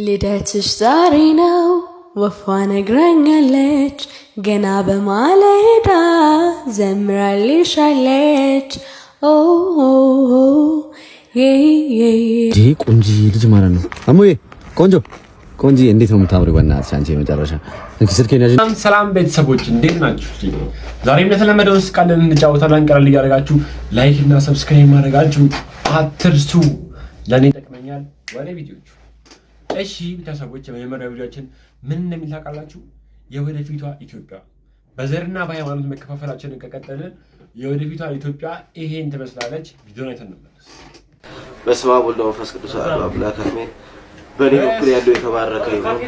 ልደትሽ ዛሬ ነው ወፏ ነግራኛለች ገና በማለዳ ዘምራልሻለች ኦ ዲ ቆንጂ ልጅ ማለት ነው አሞዬ ቆንጂ እንዴት ነው የምታምሪው በእናትሽ አንቺ የመጨረሻ እንኪ ስልኬን ያዥ ሰላም ቤተሰቦች እንዴት ናችሁ ዛሬም እንደተለመደው እስካለን እንጫወታለን ቀለል እያደረጋችሁ ላይክ እና ሰብስክራይብ ማድረጋችሁ አትርሱ ለኔ ይጠቅመኛል ወደ ቪዲዮቹ እሺ ቤተሰቦች የመጀመሪያው ቪዲዮአችን ምን እንደሚል ታውቃላችሁ የወደፊቷ ኢትዮጵያ በዘርና በሃይማኖት መከፋፈላችንን ከቀጠለ የወደፊቷ ኢትዮጵያ ይሄን ትመስላለች ቪዲዮን አይተን እንመለስ በስመ አብ ወወልድ ወመንፈስ ቅዱስ አሐዱ አምላክ አሜን በኔ በኩል ያለው የተባረከ ይሁን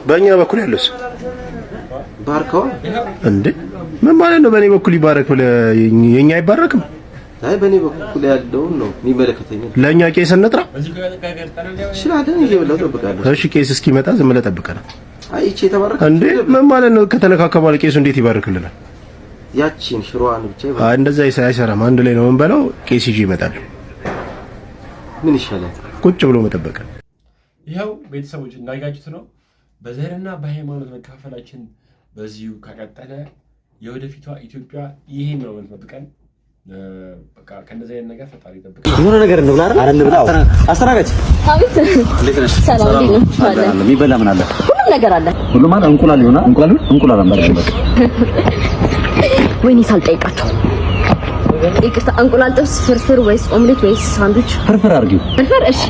በእኛ በኩል ያለውስ ባርከው እንዴ ምን ማለት ነው በኔ በኩል ይባረክ ብለ የኛ አይባረክም አይ በኔ በኩል ያለው ነው የሚመለከተኝ ለኛ ቄስ እንጥራ ሽላደን ይብለው ተበቃለሁ እሺ ቄስ እስኪመጣ ዝም ብለህ ጠብቀናል አይ እቺ የተባረከ እንዴ ምን ማለት ነው ከተነካከባለ ቄሱ እንዴት ይባርክልናል ያቺን ሽሮዋን ብቻ ይባርክ አይ እንደዛ አይሰራም አንድ ላይ ነው እንበለው ቄስ ይጂ ይመጣል ምን ይሻላል ቁጭ ብሎ መጠበቅ ይሄው ቤተሰቦች እንዳያችሁት ነው በዘርና በሃይማኖት መከፋፈላችን በዚሁ ከቀጠለ የወደፊቷ ኢትዮጵያ ይሄን ነው የምንጠብቀን በቃ ከነዚህ አይነት ነገር ፈጣሪ ይጠብቅ የሆነ ነገር እንብላ አይደል እንብላ አስተናጋጅ አቤት እንዴት ነሽ ሰላም ነው አለ የሚበላ ምን አለ ሁሉም ነገር አለ ሁሉም ማለት እንቁላል ይሆናል እንቁላል አምባሽ በቃ ወይኔ ሳልጠይቃቸው ይቅርታ እንቁላል ጥብስ ፍርፍር ወይስ ኦምሌት ወይስ ሳንድዊች ፍርፍር አድርጊው ፍርፍር እሺ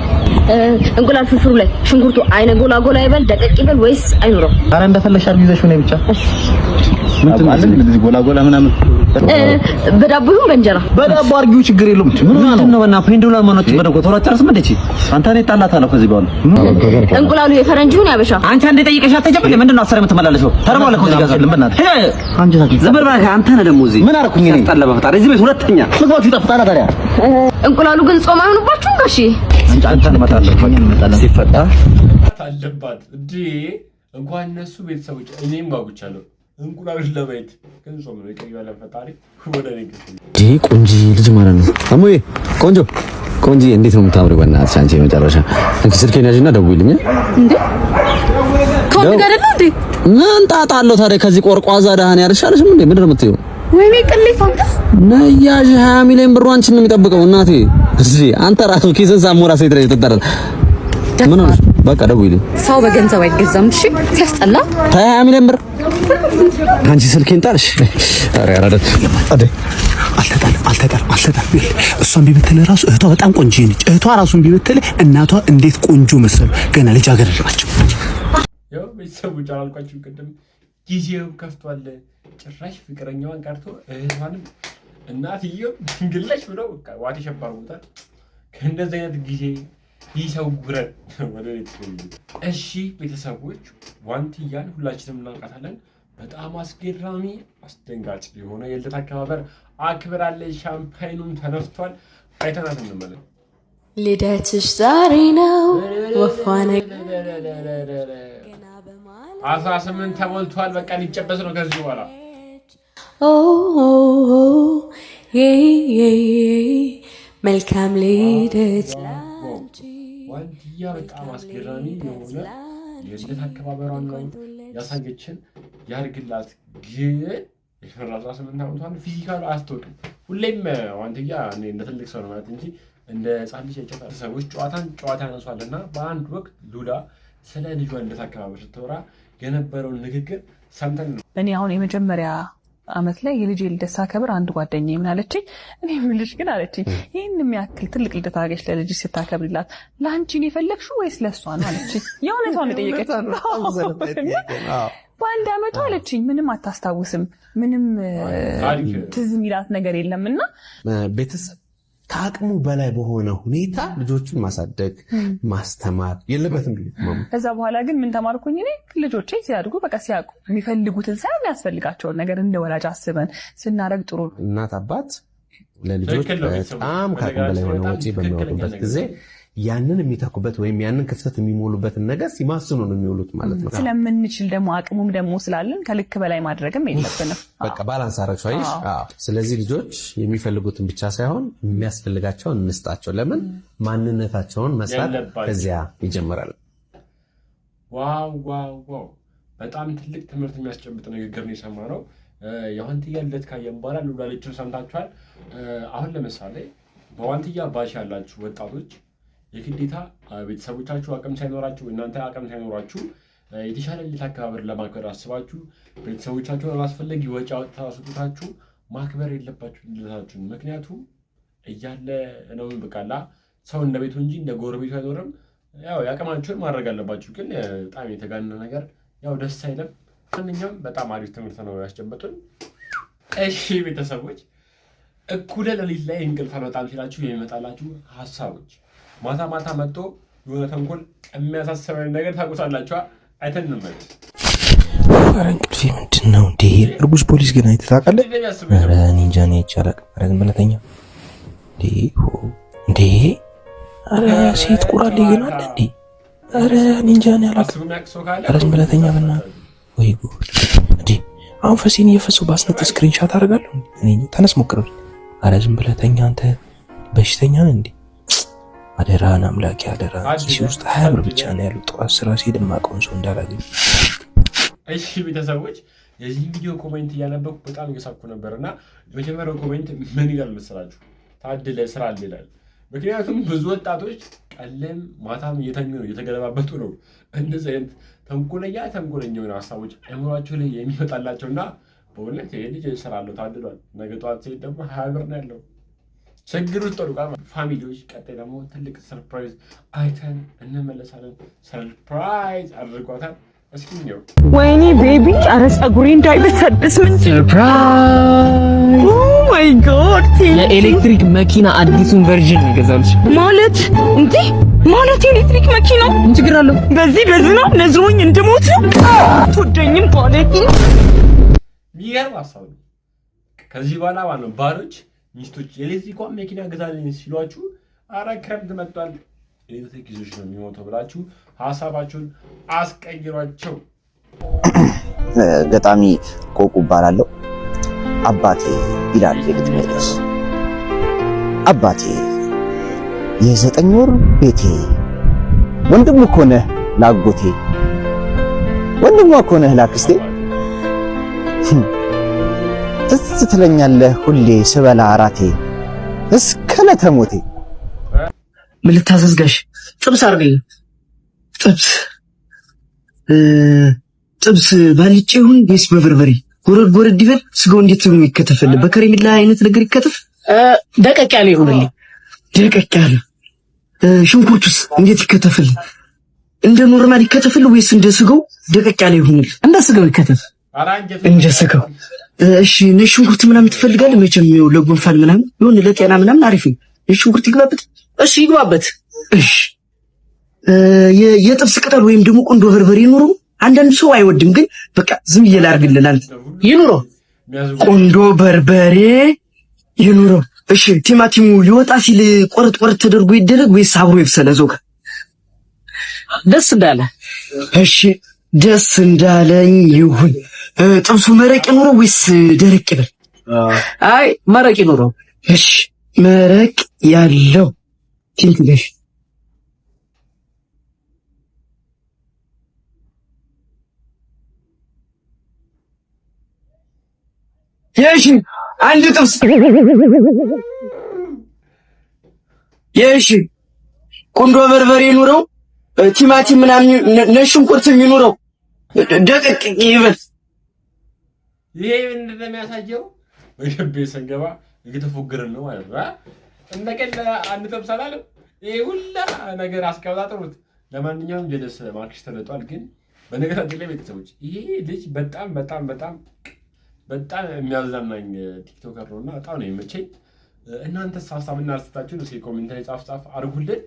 እንቁላል ፍርፍሩ ላይ ሽንኩርቱ አይነ ጎላ ይበል ደቀቅ ይበል ወይስ አይኑረው አረ እንደፈለሽ አድርጊ ይዘሽ ነው ብቻ ምን ትላለሽ እንደዚህ ጎላ ምናምን በዳቦ ይሁን በእንጀራ በዳቦ አድርጊው ችግር የለውም ምን ነው እና ፔንዱላም ነው ተበደቆ ተወራጨርስ ምንድነች አንተ እኔ ጣላታለሁ ከዚህ በኋላ እንቁላሉ የፈረንጅ ይሁን ያበሻ አንቺ አንዴ ጠይቀሽ አትጀምሪ ምንድነው አሰረ የምትመላለሽው ተረባለ ከዚህ ጋር ለምናት አንቺ ታቂ ዘመር ባካ አንተ ነህ ደግሞ እዚህ ምን አርኩኝ እኔ ታጣለ በፈጣሪ እዚህ ቤት ሁለተኛ ምግባችሁ ይጣፍጣላ ታዲያ እንቁላሉ ግን ጾም አይሆንባችሁም ጋሺ አንተ እንመጣለን ሲፈጣ አለባት እንዴ እንኳን እነሱ ቤተሰቦች እኔም ባጉቻለሁ እንቁላሉን ለማየት ግን ጾም ነው ይቀርባል ፈጣሪ ወደ እኔ ዲ ቆንጂ ልጅ ማለት ነው አሞዬ ቆንጂ እንዴት ነው የምታምሪው በእናትሽ አንቺ የመጨረሻ እንኪ ስልኬን ያዥና ደውይልኝ እንዴ ከወንድ ጋር አይደል እንዴ ምን ጣጣ አለው ታዲያ ከዚህ ቆርቋዛ ዳህን ያልሻለሽም እንዴ ምንድን ነው የምትይው ወይኔ ቅሌት አንተ ነያዥ 20 ሚሊዮን ብር አንቺን ነው የሚጠብቀው እናቴ እዚህ አንተ ራሱ ኪስን ሳሙራ ሴት ላይ ተጠራል ምን ነው በቃ ደውይልኝ ሰው በገንዘብ አይገዛም እሺ ሲያስጠላ 20 ሚሊዮን ብር አንቺ ስልኬን ጣልሽ አረ ያራደት አልተጣል እሷን ቢበተለ ራሱ እህቷ በጣም ቆንጆ ነች እህቷ ራሱን ቢበተለ እናቷ እንዴት ቆንጆ መሰሉ ገና ልጅ አገረድ ናቸው ያው ቤተሰቦች አላልኳችሁ ቅድም ጊዜው ከፍቷል ጭራሽ ፍቅረኛዋን ቀርቶ እህቷንም እናትየው ድንግለሽ ብለው በቃ ዋት ይሸባሩታል ከእንደዚህ አይነት ጊዜ ይሰውረን ወደ እሺ ቤተሰቦች ዋንትያን ሁላችንም እናውቃታለን በጣም አስገራሚ አስደንጋጭ የሆነ የልደት አከባበር አክብራለች ሻምፓይኑም ተነፍቷል አይተናት እንመለስ ልደትሽ ዛሬ ነው ወፏ 18 ተሞልቷል በቃ ሊጨበስ ነው ከዚህ በኋላ መልካም ልደት ዋንትያ በጣም አስገራሚ የሆነ የልደት አከባበሯን ነው ያሳየችን ያርግላት ግን የፈራዛ 18 ዓመቷን ፊዚካሉ አያስታውቅም ሁሌም ዋንትያ እኔ እንደ ትልቅ ሰው ነው ማለት እንጂ እንደ ህፃን ልጅ አይጨታ ሰዎች ጨዋታ ያነሷልና በአንድ ወቅት ሉላ ስለ ልጇ ልደት አከባበር ስትወራ የነበረውን ንግግር ሰምተን ነው እኔ አሁን የመጀመሪያ አመት ላይ የልጅ ልደት ሳከብር አንድ ጓደኛዬ ምን አለችኝ እኔ ምልሽ ግን አለችኝ ይሄን የሚያክል ትልቅ ልደት አገሽ ለልጅ ስታከብሪላት ላንቺ ነው የፈለግሽው ወይስ ለሷ ነው አለችኝ የእውነቷን የጠየቀችኝ በአንድ አመቷ አለችኝ ምንም አታስታውስም ምንም ትዝ የሚላት ነገር የለምና ቤተሰብ ከአቅሙ በላይ በሆነ ሁኔታ ልጆቹን ማሳደግ ማስተማር የለበትም ከዛ በኋላ ግን ምን ተማርኩኝ እኔ ልጆቼ ሲያድጉ በቃ ሲያውቁ የሚፈልጉትን ሳይሆን ያስፈልጋቸውን ነገር እንደ ወላጅ አስበን ስናደርግ ጥሩ እናት አባት ለልጆች በጣም ከአቅሙ በላይ የሆነ ወጪ በሚያወጡበት ጊዜ ያንን የሚተኩበት ወይም ያንን ክፍተት የሚሞሉበትን ነገር ሲማስኑ ነው የሚውሉት ማለት ነው ስለምንችል ደግሞ አቅሙም ደግሞ ስላለን ከልክ በላይ ማድረግም የለብንም በቃ ባላንስ አረግሽ አይሽ ስለዚህ ልጆች የሚፈልጉትን ብቻ ሳይሆን የሚያስፈልጋቸውን እንስጣቸው ለምን ማንነታቸውን መስራት ከዚያ ይጀምራል ዋው በጣም ትልቅ ትምህርት የሚያስጨብጥ ንግግር ነው የሰማነው። የዋንትያ ልደት ካየን በኋላ ሉላልችን ሰምታችኋል። አሁን ለምሳሌ በዋንትያ ባሽ ያላችሁ ወጣቶች የግዴታ ቤተሰቦቻችሁ አቅም ሳይኖራችሁ እናንተ አቅም ሳይኖራችሁ የተሻለ ልደት አከባበር ለማክበር አስባችሁ ቤተሰቦቻችሁን አላስፈላጊ ወጪ አውጥታችሁ ማክበር የለባችሁ ልደታችሁን። ምክንያቱም እያለ ነው በቃላ ሰው እንደ ቤቱ እንጂ እንደ ጎረቤቱ አይኖርም። ያው ያቅማችሁን ማድረግ አለባችሁ። ግን በጣም የተጋነነ ነገር ያው ደስ አይልም። ማንኛውም በጣም አሪፍ ትምህርት ነው ያስጨበጡን። እሺ ቤተሰቦች እኩለ ሌሊት ላይ እንቅልፍ አልወጣም ሲላችሁ የሚመጣላችሁ ሀሳቦች ማታ መጥቶ የሆነ ተንኮል የሚያሳስበን ነገር ታውቁታላችሁ። አይተን እንመለስ። ኧረ እንቅልፌ ምንድን ነው እንዴ? እርጉዝ ፖሊስ ግን አይተህ ታውቃለህ? ኧረ እኔ እንጃ እኔ አይቼ አላውቅም። ኧረ ዝም ብለህ ተኛ እንዴ! ኧረ ሴት ቁራሌ ግን አለ እንዴ? ኧረ እኔ እንጃ እኔ አላውቅም። ኧረ ዝም ብለህ ተኛ በእናትህ። ወይ ጉድ! እንዴ አሁን ፈሴን እየፈሰው ባስነጥ ስክሪንሻት አደርጋለሁ። እኔ ተነስ ሞክረው። ኧረ ዝም ብለህ ተኛ አንተ በሽተኛ ነህ እንዴ? አደራህን አምላኬ አደራ። ኪሴ ውስጥ 20 ብር ብቻ ነው ያለው። ጠዋት ስራ ሲሄድ የማውቀውን ሰው እንዳላገኝ። እሺ ቤተሰቦች የዚህ ቪዲዮ ኮሜንት እያነበብኩ በጣም እየሳኩ ነበርና የመጀመሪያው ኮሜንት ምን ይላል መሰላችሁ? ታድለ ስራ አለ ይላል። ምክንያቱም ብዙ ወጣቶች ቀለም ማታም እየተኙ ነው፣ እየተገለባበጡ ነው። እንደዚህ አይነት ተንኮለኛ የሆነ ሀሳቦች አእምሯቸው ላይ የሚመጣላቸውና በእውነት ይሄ ልጅ ስራ አለው ታድሏል። ነገ ጠዋት ሲሄድ ደግሞ 20 ብር ነው ያለው። ችግር ውስጥ ወድቋል ፋሚሊዎች። ቀጣይ ደግሞ ትልቅ ሰርፕራይዝ አይተን እንመለሳለን። ሰርፕራይዝ አድርጓታል። እስኪ ነው ወይኔ ቤቢ፣ አረ ፀጉሬ እንዳይበሰብስ። ምን ሰርፕራይዝ! ኦ ማይ ጋድ! የኤሌክትሪክ መኪና አዲሱን ቨርዥን ይገዛልሽ ማለት እንዴ? ማለት ኤሌክትሪክ መኪና ምን ችግር አለው? በዚህ በዝናብ ነዝሮኝ እንድሞት ትወደኝም ባለቂ ሚገርም ሀሳብ ነው። ከዚህ በኋላ ማለት ነው ባሮች ሚስቶች የኤሌክትሪክ መኪና ገዛልኝ ሲሏችሁ አረ ክረምት መጥቷል ኤሌክትሪክ ይዞሽ ነው የሚሞተው ብላችሁ ሀሳባችሁን አስቀይሯቸው። ገጣሚ ቆቁ እባላለሁ። አባቴ ይላል የግጥሜ ርዕስ። አባቴ የ9 ወር ቤቴ ወንድሙ እኮ ነህ ላጎቴ ወንድሙ እኮ ነህ ላክስቴ ትዝ ትለኛለህ ሁሌ ስበላ አራቴ እስከ ለተሞቴ። ምን ልታዘዝ ጋሽ? ጥብስ አድርገኝ። ጥብስ ባልጬ ይሁን ወይስ በበርበሬ? ጎረድ ይበል። ስጋው እንዴት ነው የሚከተፍልህ? በከረሜላ አይነት ነገር ይከተፍ? ደቀቅ ያለ ይሁንልኝ። ደቀቅ ያለ። ሽንኩርቱስ እንዴት ይከተፍልህ? እንደ ኖርማል ይከተፍልህ ወይስ እንደ ስጋው ደቀቅ ያለ ይሁንልህ? እንደ ስጋው ይከተፍ። እንደ ስጋው። እሺ ሽንኩርት ምናምን ትፈልጋለህ? መቼም ነው ለጉንፋን ምናምን ይሁን ለጤና ምናምን አሪፍ ነው። ሽንኩርት ይግባበት። እሺ ይግባበት። እሺ የጥብስ ቅጠል ወይም ደግሞ ቆንጆ በርበሬ ይኑረው። አንዳንድ ሰው አይወድም፣ ግን በቃ ዝም ብዬ ላድርግልህ አንተ። ይኑረው፣ ቆንጆ በርበሬ ይኑረው። እሺ ቲማቲሙ ሊወጣ ሲል ቆርጥ ተደርጎ ይደረግ ወይስ አብሮ ይብሰል? ዞጋ ደስ እንዳለ። እሺ ደስ እንዳለኝ ይሁን። ጥብሱ መረቅ ይኑረው ወይስ ደረቅ ይበል? አይ መረቅ ይኑረው። እሺ መረቅ ያለው ትንሽ የሺ አንድ ጥብስ የሺ ቆንጆ በርበሬ ይኑረው። ቲማቲም ምናምን ነሽንኩርትም ይኑረው። ደቀቅ ይበል። ይሄ ምንድን ነው የሚያሳየው? በገቤ ሰንገባ እየተፎገረን ነው ማለት ነው። እንደቀለ አንድ ጥብስ አላለም። ይሄ ሁላ ነገር አስቀባጥሩት። ለማንኛውም ጀለስ ማርክሽ ተለጧል። ግን በነገራችን ላይ ቤተሰቦች ይሄ ልጅ በጣም የሚያዝናናኝ ቲክቶከር ነውና በጣም ነው የሚመቸኝ። እናንተስ ሀሳብና አስተያየታችሁን እስኪ ኮሜንት ላይ ጻፍ አድርጉልን።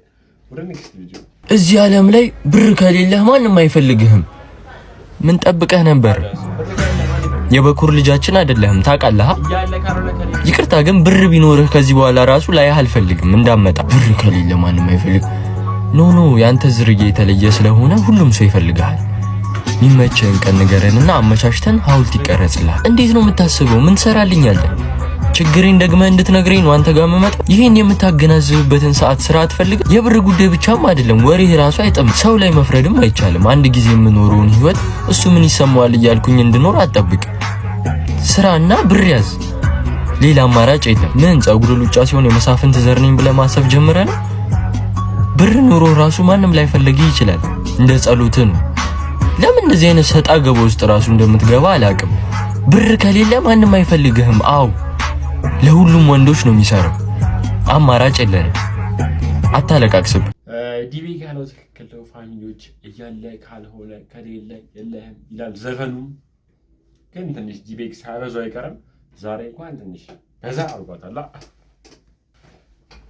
ወደ ኔክስት ቪዲዮ። እዚህ ዓለም ላይ ብር ከሌለህ ማንም አይፈልግህም። ምን ጠብቀህ ነበር? የበኩር ልጃችን አይደለህም ታውቃለህ። ይቅርታ ግን ብር ቢኖርህ ከዚህ በኋላ ራሱ ላይህ አልፈልግም እንዳመጣ። ብር ከሌለ ማንም አይፈልግም። ኖ ያንተ ዝርያ የተለየ ስለሆነ ሁሉም ሰው ይፈልጋል። የሚመችህን ቀን ንገረንና አመቻችተን ሐውልት ይቀረጽልሃል። እንዴት ነው የምታስበው? ምን ትሰራልኛለህ? ችግሬን ደግመህ እንድትነግረኝ ነው አንተ ጋር መመጣ። ይሄን የምታገናዝብበትን ሰዓት ስራ አትፈልግ። የብር ጉዳይ ብቻም አይደለም፣ ወሬ ራሱ አይጠም። ሰው ላይ መፍረድም አይቻልም። አንድ ጊዜ የምኖረውን ህይወት እሱ ምን ይሰማዋል እያልኩኝ እንድኖር አትጠብቅ። ስራና ብር ያዝ፣ ሌላ አማራጭ የለም። ምን ጸጉር ሉጫ ሲሆን የመሳፍንት ዘር ነኝ ብለህ ማሰብ ጀምረህ ነው? ብር ኑሮ ራሱ ማንም ላይ ፈልግ ይችላል፣ እንደ ጸሎት ነው። ለምን እንደዚህ አይነት ሰጣ ገባ ውስጥ ራሱ እንደምትገባ አላውቅም። ብር ከሌለ ማንም አይፈልግህም። አው ለሁሉም ወንዶች ነው የሚሰራው። አማራጭ የለንም። አታለቃቅስብ። ዲቤ ያለው ትክክል ነው። ፋሚሊዎች እያለ ካልሆነ ከሌለ የለህም ይላል ዘፈኑ። ግን ትንሽ ዲቤ ሳይበዛው አይቀርም። ዛሬ እንኳን ትንሽ በዛ አርጓታላ።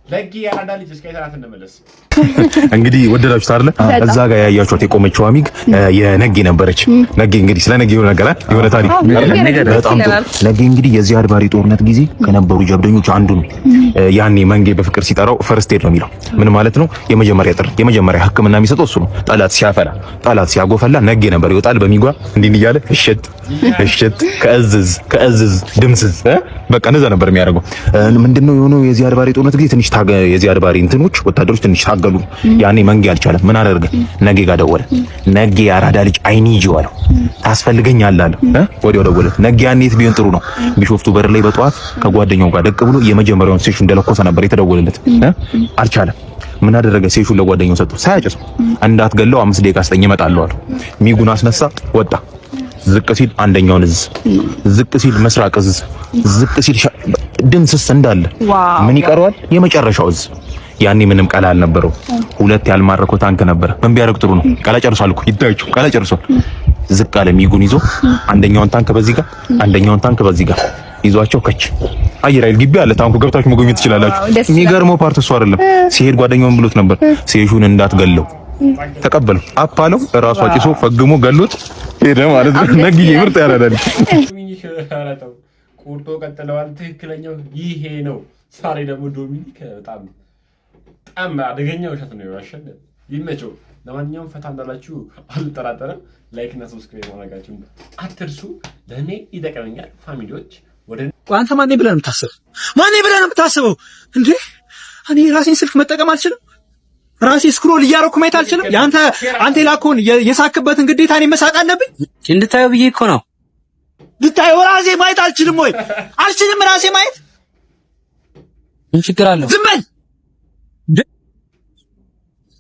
ለጊ ያራዳ ልጅ እስከ ይተራት እንመለስ። እንግዲህ ወደዳችሁት አይደለ? እዛ ጋር ያያችሁት የቆመችው አሚግ የነጌ ነበረች። ነጌ እንግዲህ ስለ ነጌ የሆነ ነገር የሆነ ታሪክ በጣም ጥሩ። ነጌ እንግዲህ የዚህ አድባሪ ጦርነት ጊዜ ከነበሩ ጀብደኞች አንዱ ነው። ያኔ መንጌ በፍቅር ሲጠራው ፈርስት ኤድ ነው የሚለው። ምን ማለት ነው? የመጀመሪያ ጥሪ፣ የመጀመሪያ ሕክምና የሚሰጠው እሱ ነው። ጠላት ሲያፈላ፣ ጠላት ሲያጎፈላ ነጌ ነበር ይወጣል በሚጓ እንዲህ እያለ እሽት ከእዝዝ ድምስዝ በቃ እንደዛ ነበር የሚያደርገው። ምንድነው የሆነው የዚህ አድባሪ ጦርነት ጊዜ ትንሽ የዚህ አድባሪ እንትኖች ወታደሮች ትንሽ ታገሉ። ያኔ መንጌ አልቻለም። ምን አደረገ? ነጌ ጋር ደወለ። ነጌ አራዳ ልጅ አይኒጂ አለው። ታስፈልገኛለህ አለው። ወዲያው ደወለ። ነጌ ያኔ የት ቢሆን ጥሩ ነው? ቢሾፍቱ በር ላይ በጠዋት ከጓደኛው ጋር ደቅ ብሎ የመጀመሪያውን ሴሽን እንደለኮሰ ነበር የተደወለለት። አልቻለም። ምን አደረገ? ሴሹን ለጓደኛው ሰጠው። ሳያጨስ እንዳትገለው 5 ደቂቃ አስጠኝ እመጣለሁ አለው። ሚጉን አስነሳ፣ ወጣ። ዝቅ ሲል አንደኛውን እዝ፣ ዝቅ ሲል መስራቅ እዝ፣ ዝቅ ሲል ድምስስ እንዳለ ምን ይቀረዋል? የመጨረሻው እዝ። ያኔ ምንም ቀላ አልነበረው። 2 ያልማረከው ታንክ ነበር። ምን ቢያደርግ ጥሩ ነው? ቀላ ጨርሷል እኮ ይታያችሁ፣ ቀላ ጨርሷል። ዝቅ አለ ሚጉን ይዞ አንደኛውን ታንክ በዚህ ጋር፣ አንደኛውን ታንክ በዚህ ጋር ይዟቸው ከች አየር ኃይል ግቢ አለ። ታንኩ ገብታችሁ መጎብኘት ትችላላችሁ። የሚገርመው ፓርት እሱ አይደለም። ሲሄድ ጓደኛውን ብሎት ነበር ሴሹን እንዳትገለው ተቀበለው። አፓለው ራሱ አጭሶ ፈግሞ ገሎት ሄደ ማለት ነው። ነግዬ ምርጥ ያራዳል። ቁርጦ ቀጥለዋል። ትክክለኛው ይሄ ነው። ዛሬ ደግሞ ዶሚኒክ በጣም አደገኛ ውሸት ነው ያሸነፈ። ይመቸው። ለማንኛውም ፈታ እንዳላችሁ አልጠራጠርም። ላይክ እና ሰብስክራይብ ማድረጋችሁን አትርሱ። ለኔ ይጠቅመኛል። ፋሚሊዎች ወደ አንተ ማን ብለህ ነው የምታስበው? ማን ብለህ ነው የምታስበው እንዴ? እኔ ራሴን ስልክ መጠቀም አልችልም? ራሴ ስክሮል እያደረኩ ማየት አልችልም? አንተ የላከውን የሳክበትን ግዴታ እኔ መሳቅ አለብኝ? እንድታየው ብዬ እኮ ነው። እንድታየው ራሴ ማየት አልችልም ወይ? አልችልም ራሴ ማየት? ምን ችግር አለው? ዝም በል።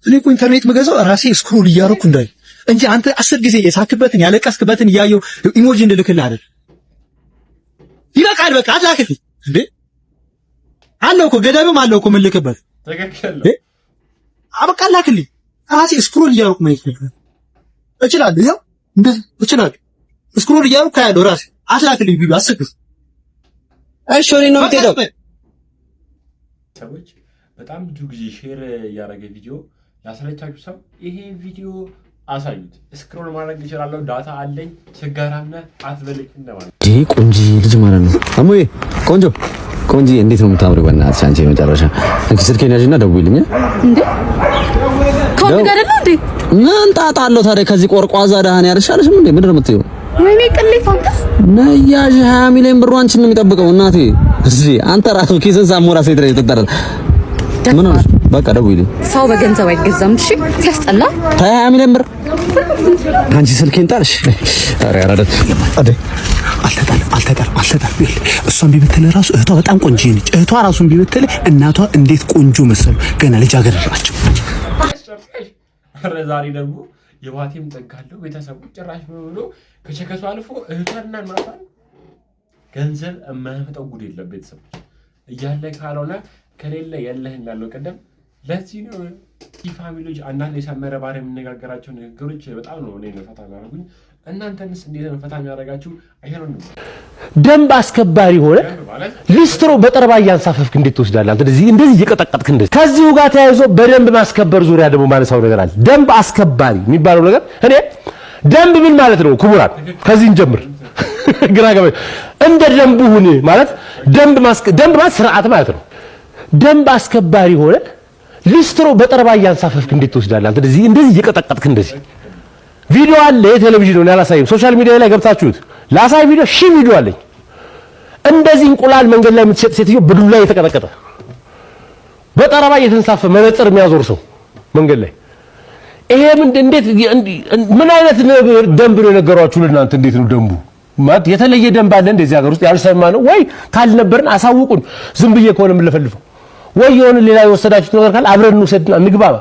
እኔ እኮ ኢንተርኔት መገዛው ራሴ ስክሮል እያደረኩ እንዳይ እንጂ አንተ 10 ጊዜ የሳክበትን ያለቀስክበትን እያየው ኢሞጂ እንድልክልህ አይደል? ይበቃል። በቃ አትላክልኝ እንዴ! አለው እኮ ገደብም አለው እኮ የምልክበት። ተከከለ አበቃ ላክልኝ። ራሴ ስክሮል እያደረኩ ማየት እችላለሁ። ያው እንደዚህ እችላለሁ። ስክሮል እያደረኩ ያለው ራሴ አትላክልኝ ቢቢ አስክስ። እሺ ወሬ ነው የምትሄደው። ሰዎች በጣም ብዙ ጊዜ ሼር ያደረገ ቪዲዮ ያሰለቻችሁ ሰው ይሄ ቪዲዮ አሳዩት። ስክሮል ማድረግ ይችላልው። ዳታ አለኝ ችጋራና አትበልቅ እንደማለት ይሄ ቆንጆ ልጅ ማለት ነው። አሞዬ ቆንጆ እንዴት ነው የምታምሪው? በእናትሽ አንቺ የመጨረሻ አንቺ ስልኬን ያዥና ደውይልኝ እንዴ። ከወንድ ጋር አይደል እንዴ? ምን ጣጣ አለው ታዲያ? ከዚህ ቆርቋዛ ዳህን ያርሻልሽም እንዴ? ምንድን ነው የምትይው? ወይኔ ቅሌት አንተስ ነያዥ 20 ሚሊዮን ብር አንቺን ነው የሚጠብቀው። እናቴ እዚህ አንተ ራሱ ኪስን ሳሞራ ሴት ላይ ተጠራል። ምን ነው በቃ ደውይልኝ። ሰው በገንዘብ አይገዛም። እሺ ሲያስጠላ 20 ሚሊዮን ብር አንቺ ስልኬን ጣልሽ። ኧረ ያረዳት አልተጣልም። እሷን ቢብትል ራሱ እህቷ በጣም ቆንጆ ነች። እህቷ ራሱን ቢብትል እናቷ እንዴት ቆንጆ መሰሉ። ገና ልጃገረድ ናቸው። ዛሬ ደግሞ የባቴም ጠጋለው ቤተሰቡ ጭራሽ ብሎ ከቸከሱ አልፎ እህቷና እናቷን ገንዘብ የማያመጣው ጉድ የለም። ቤተሰቡ እያለ ካልሆነ ከሌለ የለህም ያለው ቀደም። ለዚህ ነው ፋሚሊዎች አንዳንድ የሰመረ ባር የምነጋገራቸው ንግግሮች በጣም ነው እኔ ፈታ የሚያደርጉኝ። እናንተንስ እንዴት ነው ፈታ የሚያደርጋችሁ? አይሆንም። ደንብ አስከባሪ ሆነ ሊስትሮ በጠረባ እያንሳፈፍክ እንዴት ትወስዳለህ? አንተ እንደዚህ እየቀጠቀጥክ እንደዚህ። ከዚሁ ጋር ተያይዞ በደንብ ማስከበር ዙሪያ ደግሞ ማነሳው ነገር አለ። ደንብ አስከባሪ የሚባለው ነገር እኔ ደንብ ምን ማለት ነው? ክቡራን ከዚህ እንጀምር። ግራ ገባ። እንደ ደንቡ ሁን ማለት ደንብ ማለት ስርዓት ማለት ነው። ደንብ አስከባሪ ሆነ ሊስትሮ በጠረባ እያንሳፈፍክ እንዴት ትወስዳለህ? አንተ እንደዚህ እየቀጠቀጥክ እንደዚህ። ቪዲዮ አለ፣ የቴሌቪዥን ነው ያላሳይም። ሶሻል ሚዲያ ላይ ገብታችሁት ላሳይ ቪዲዮ ቪዲዮ አለኝ። እንደዚህ እንቁላል መንገድ ላይ የምትሸጥ ሴትዮ በዱላ የተቀጠቀጠ በጠረባ እየተንሳፈ መነጽር የሚያዞር ሰው መንገድ ላይ ይሄ እንዴት ምን አይነት ደንብ ነው የነገሯችሁ ለእናንተ? እንዴት ነው ደንቡ? ማለት የተለየ ደንብ አለ እንደዚህ ሀገር ውስጥ ያልሰማ ነው ወይ? ካልነበርን አሳውቁን። ዝም ብዬ ከሆነ የምለፈልፈው ወይ የሆነ ሌላ የወሰዳችሁት ነገር ካለ አብረን እንውሰድና እንግባባ።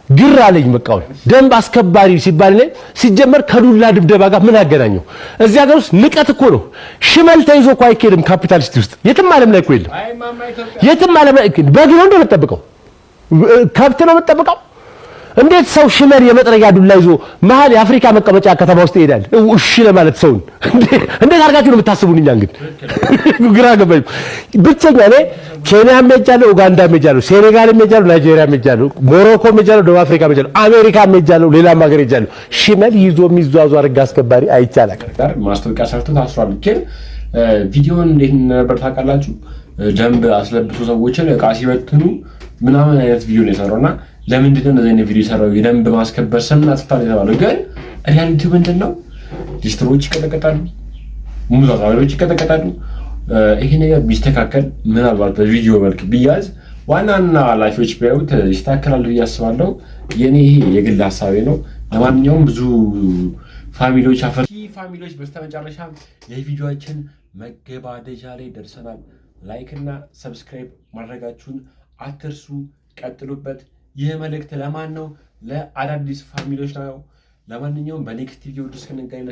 ግራ አለኝ። በቃ ደንብ አስከባሪ ሲባል ላይ ሲጀመር ከዱላ ድብደባ ጋር ምን አገናኘው? እዚህ ሀገር ውስጥ ንቀት እኮ ነው። ሽመል ተይዞ እኮ አይኬድም። ካፒታሊስት ውስጥ የትም ዓለም ላይ እኮ የለም። የትም ዓለም ላይ በግ ነው እንደምትጠብቀው፣ ከብት ነው የምትጠብቀው። እንዴት ሰው ሽመል የመጥረጊያ ዱላ ይዞ መሀል የአፍሪካ መቀመጫ ከተማ ውስጥ ይሄዳል? እሺ ለማለት ሰውን እንዴት አድርጋችሁ ነው የምታስቡን? እኛ እንግዲህ ግራ ገባኝ። ብቸኛ እኔ ኬንያም ሄጃለሁ፣ ኡጋንዳም ሄጃለሁ፣ ሴኔጋልም ሄጃለሁ፣ ናይጄሪያም ሄጃለሁ፣ ሞሮኮም ሄጃለሁ፣ ደቡብ አፍሪካም ሄጃለሁ፣ አሜሪካም ሄጃለሁ፣ ሌላም ሀገር ሄጃለሁ። ሽመል ይዞ የሚዟዟር ሕግ አስከባሪ አይቻልም። ማስታወቂያ ሰርቶ ታስሯል። ግን ቪዲዮውን እንዴት ነበር ታውቃላችሁ? ደንብ አስለብሶ ሰዎችን ዕቃ ሲበትኑ ምናምን አይነት ቪዲዮ ነው የሰራውና ለምንድን ነው እንደዚህ አይነት ቪዲዮ የሰራው? የደንብ ማስከበር ስምና ጽፋት የተባለው ግን ሪያሊቲው ምንድን ነው? ዲስትሮች ይቀጠቀጣሉ፣ ሙዝ አቅራቢዎች ይቀጠቀጣሉ። ይሄ ነገር ቢስተካከል ምናልባት በቪዲዮ መልክ ቢያዝ ዋናና ኃላፊዎች ቢያዩት ይስተካከላል ብዬ አስባለሁ። የኔ ይሄ የግል ሀሳቤ ነው። ለማንኛውም ብዙ ፋሚሊዎች በስተመጨረሻ የቪዲዮአችን መገባደጃ ላይ ደርሰናል። ላይክ እና ሰብስክራይብ ማድረጋችሁን አትርሱ። ቀጥሉበት። ይህ መልእክት ለማን ነው? ለአዳዲስ ፋሚሊዎች ነው። ለማንኛውም በኔክስት ቪዲዮ እስክንገናኝ